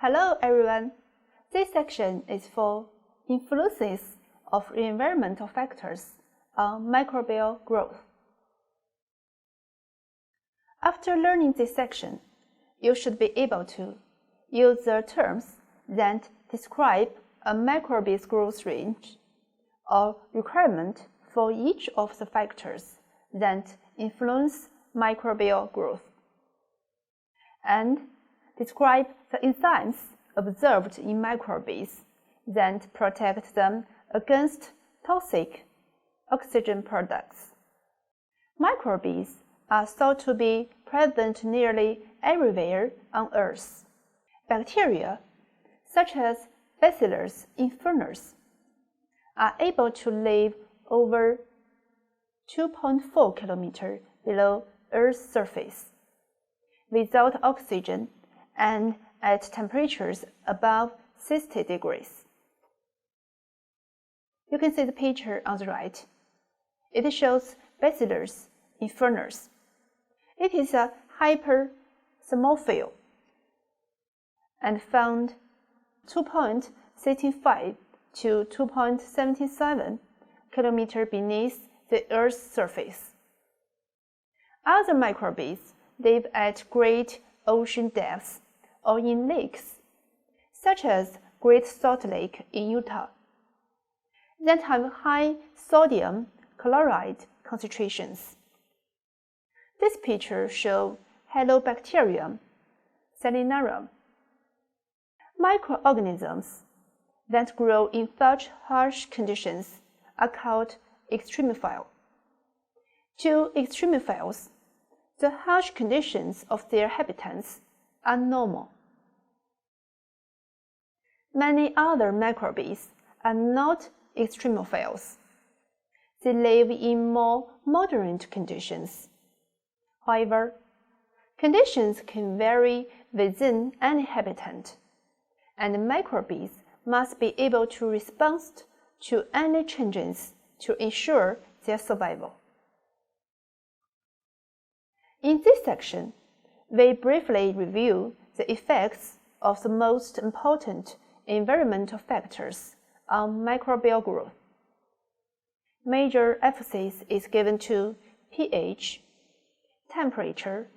Hello everyone. This section is for influences of environmental factors on microbial growth. After learning this section, you should be able to use the terms that describe a microbe's growth range or requirement for each of the factors that influence microbial growth, and describe the enzymes observed in microbes that protect them against toxic oxygen products. Microbes are thought to be present nearly everywhere on Earth. Bacteria, such as Bacillus influnces, are able to live over 2.4 kilometers below Earth's surface, without oxygen and at temperatures above 60 degrees. You can see the picture on the right. It shows Bacillus influnces. It is a hyperthermophile and found 2.65 to 2.77 kilometers beneath the Earth's surface. Other microbes live at great ocean depths or in lakes, such as Great Salt Lake in Utah, that have high sodium chloride concentrations. This picture shows Halobacterium salinarum. Microorganisms that grow in such harsh conditions are called extremophile. To extremophiles, the harsh conditions of their habitats are normal. Many other microbes are not extremophiles. They live in more moderate conditions. However, conditions can vary within any habitat, and microbes must be able to respond to any changes to ensure their survival. In this section, we briefly review the effects of the most important environmental factors on microbial growth. Major emphasis is given to pH, temperature,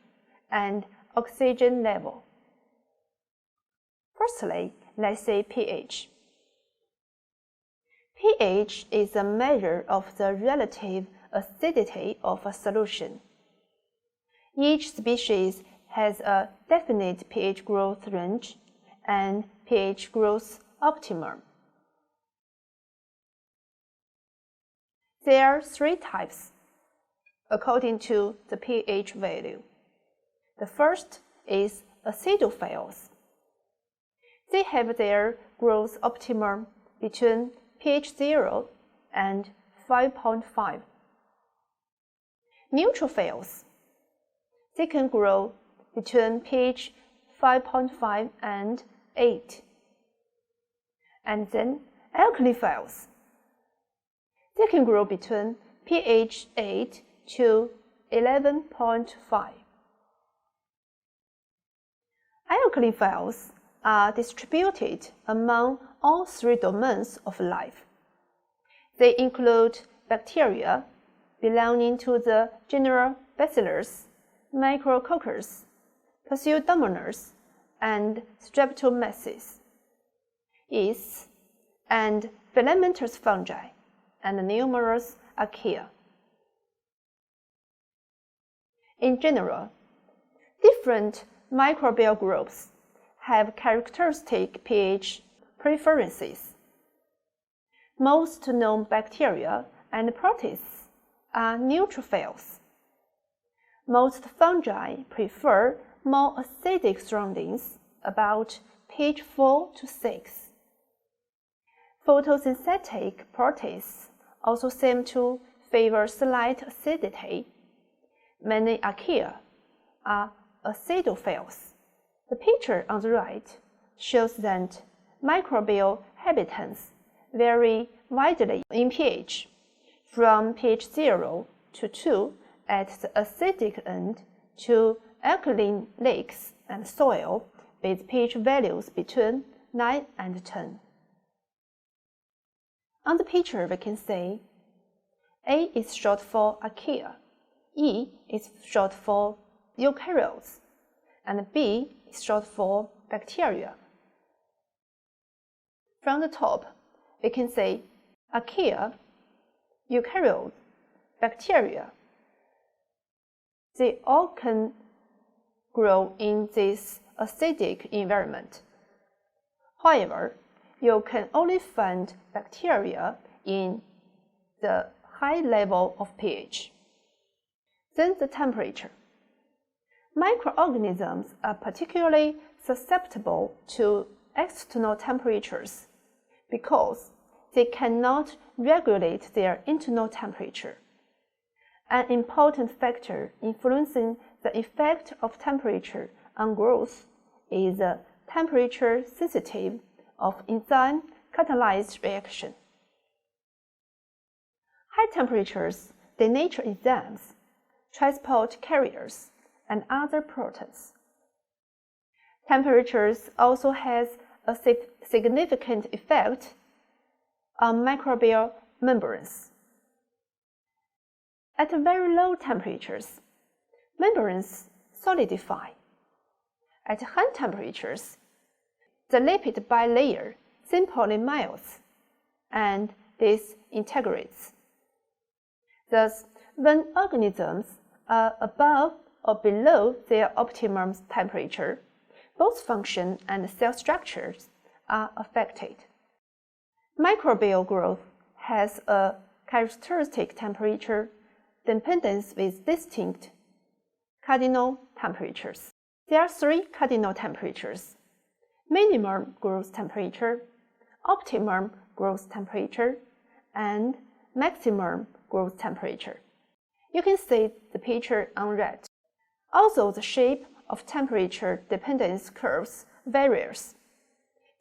and oxygen level. Firstly, let's see pH. pH is a measure of the relative acidity of a solution. Each species has a definite pH growth range and pH growth optimum. There are three types according to the pH value. The first is acidophiles. They have their growth optimum between pH 0 and 5.5. Neutrophiles. They can grow between pH 5.5 and 8. And then alkaliphiles. They can grow between pH 8 to 11.5. Alkaliphiles are distributed among all three domains of life. They include bacteria belonging to the genera Bacillus, Micrococcus, Pseudomonas, and Streptomyces, yeasts, and filamentous fungi, and numerous archaea. In general, different microbial groups have characteristic pH preferences. Most known bacteria and protists are neutrophiles. Most fungi prefer more acidic surroundings, about pH 4 to 6. Photosynthetic protists also seem to favor slight acidity. Many archaea are acidophiles. The picture on the right shows that microbial habitats vary widely in pH, from pH 0 to 2 at the acidic end to alkaline lakes and soil with pH values between 9 and 10. On the picture, we can see A is short for archaea, E is short for eukaryotes, and B is short for bacteria. From the top, we can see archaea, eukaryotes, bacteria. They all can grow in this acidic environment. However, you can only find bacteria in the high level of pH. Then the temperature. Microorganisms are particularly susceptible to external temperatures because they cannot regulate their internal temperature. An important factor influencing the effect of temperature on growth is the temperature sensitivity of enzyme catalyzed reaction. High temperatures denature enzymes, transport carriers, and other proteins. Temperatures also has a significant effect on microbial membranes. At very low temperatures, membranes solidify. At high temperatures, the lipid bilayer simply melts and disintegrates. Thus, when organisms are above or below their optimum temperature, both function and cell structures are affected. Microbial growth has a characteristic temperature dependence with distinct cardinal temperatures. There are 3 cardinal temperatures: minimum growth temperature, optimum growth temperature, and maximum growth temperature. You can see the picture on right. Although the shape of temperature dependence curves varies,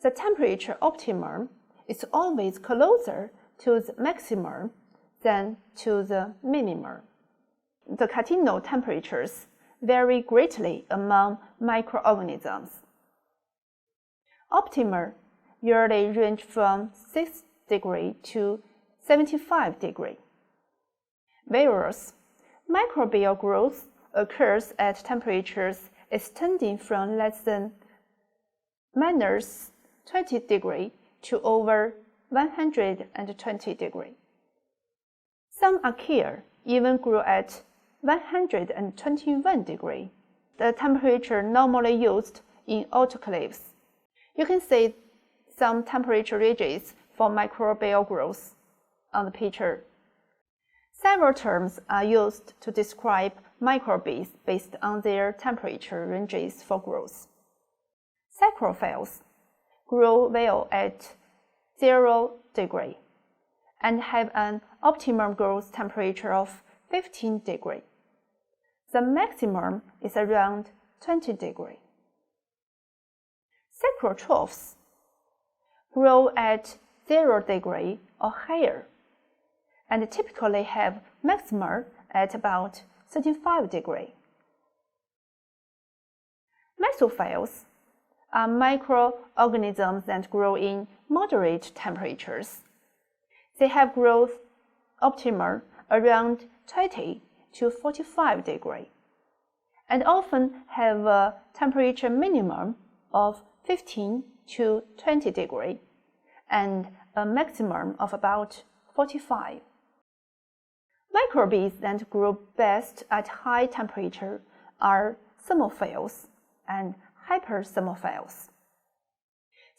the temperature optimum is always closer to the maximum than to the minimum. The cardinal temperatures vary greatly among microorganisms. Optima usually range from 6 degrees to 75 degrees, whereas microbial growth occurs at temperatures extending from less than -20 degrees to over 120 degrees. Some archaea even grow at 121 degrees, the temperature normally used in autoclaves. You can see some temperature ranges for microbial growth on the picture. Several terms are used to describe microbes based on their temperature ranges for growth. Saprophytes grow well at 0 degrees and have an optimum growth temperature of 15 degrees. The maximum is around 20 degrees. Saprotrophs grow at 0 degrees or higher and typically have maxima at about 35 degrees. Mesophytes are microorganisms that grow in moderate temperatures. They have growth optima around 20 to 45 degrees and often have a temperature minimum of 15 to 20 degrees and a maximum of about 45. Microbes that grow best at high temperature are thermophiles and hyperthermophiles.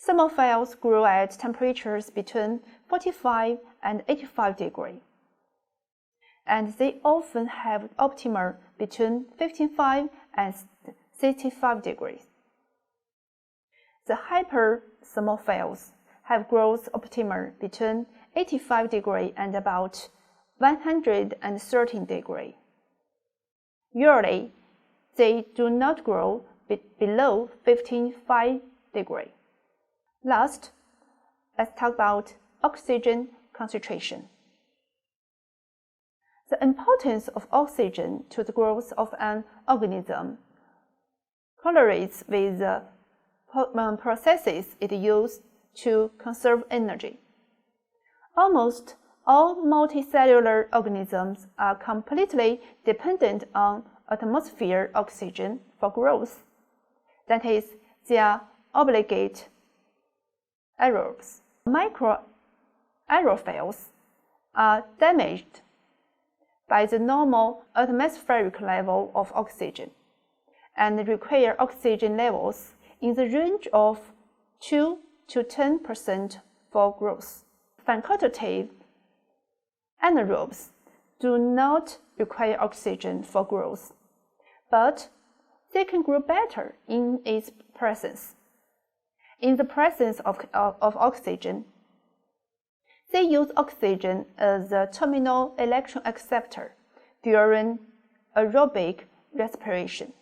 Thermophiles grow at temperatures between 45 and 85 degrees, and they often have optima between 55 and 65 degrees. The hyperthermophiles have growth optima between 85 degrees and about 113 degrees. Usually, they do not grow below 55 degrees. Last, let's talk about oxygen concentration. The importance of oxygen to the growth of an organism correlates with the processes it uses to conserve energy. Almost all multicellular organisms are completely dependent on atmosphere oxygen for growth. That is, they are obligate aerobes. Microaerophils are damaged by the normal atmospheric level of oxygen and require oxygen levels in the range of 2 to 10% for growth. Facultative anaerobes do not require oxygen for growth, but they can grow better in its presence. In the presence of oxygen, they use oxygen as a terminal electron acceptor during aerobic respiration.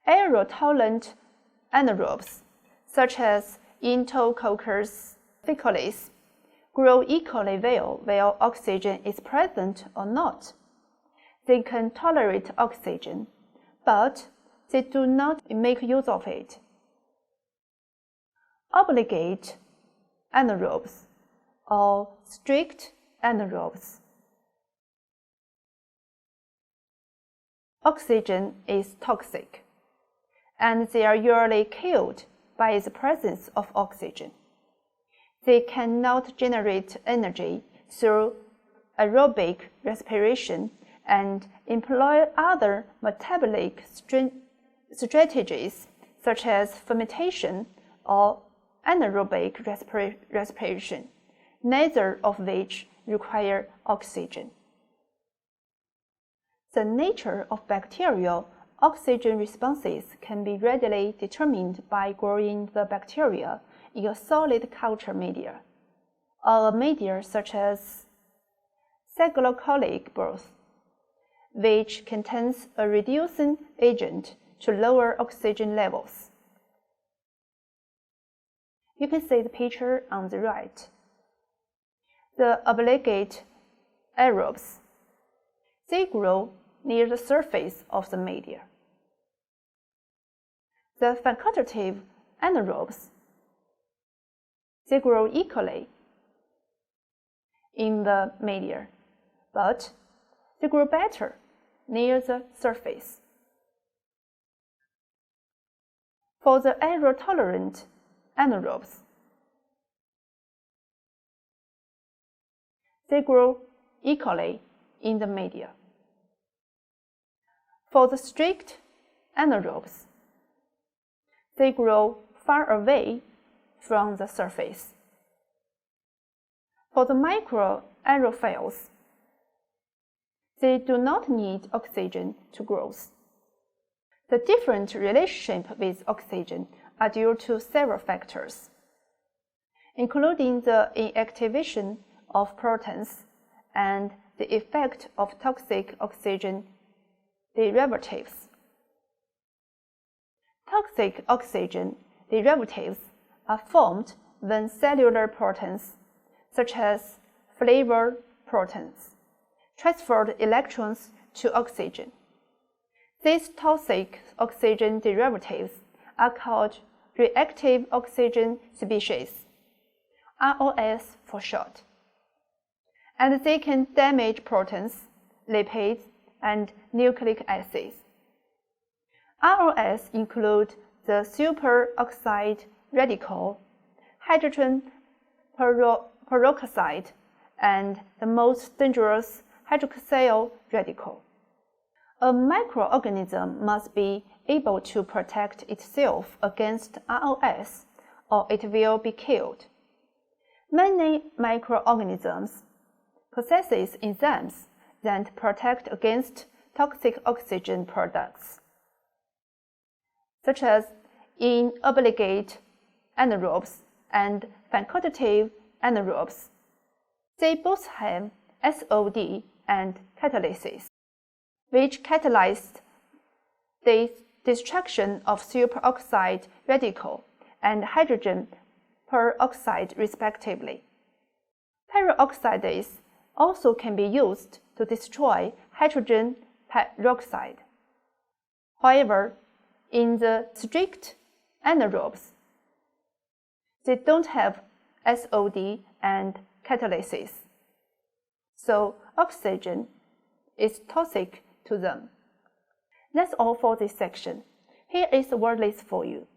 Aerotolerant anaerobes, such as Entococcus faecalis, grow equally well whether oxygen is present or not. They can tolerate oxygen, but they do not make use of it. Obligate anaerobes or strict anaerobes. Oxygen is toxic, and they are usually killed by the presence of oxygen. They cannot generate energy through aerobic respiration and employ other metabolic strategies such as fermentation or anaerobic respiration, neither of which require oxygen. The nature of bacterial oxygen responses can be readily determined by growing the bacteria in a solid culture media, or a media such as cyclocolic broth, which contains a reducing agent to lower oxygen levels. You can see the picture on the right. The obligate aerobes, they grow near the surface of the media. The facultative anaerobes, they grow equally in the media, but they grow better near the surface. For the aerotolerant anaerobes, they grow equally in the media. For the strict anaerobes, they grow far away from the surface. For the microaerophils, they do not need oxygen to grow. The different relationship with oxygen are due to several factors, including the inactivation of proteins and the effect of toxic oxygen derivatives. Toxic oxygen derivatives are formed when cellular proteins, such as flavor proteins, transferred electrons to oxygen. These toxic oxygen derivatives are called reactive oxygen species, ROS for short, and they can damage proteins, lipids, and nucleic acids. ROS include the superoxide radical, hydrogen peroxide, and the most dangerous hydroxyl radical. A microorganism must be able to protect itself against ROS, or it will be killed. Many microorganisms possess enzymes that protect against toxic oxygen products, such as in obligate anaerobes and facultative anaerobes. They both have SOD and catalysis, which catalyze the destruction of superoxide radical and hydrogen peroxide respectively. Peroxidase also can be used to destroy hydrogen peroxide. However, in the strict anaerobes, they don't have SOD and catalysis, so oxygen is toxic to them. That's all for this section. Here is a word list for you.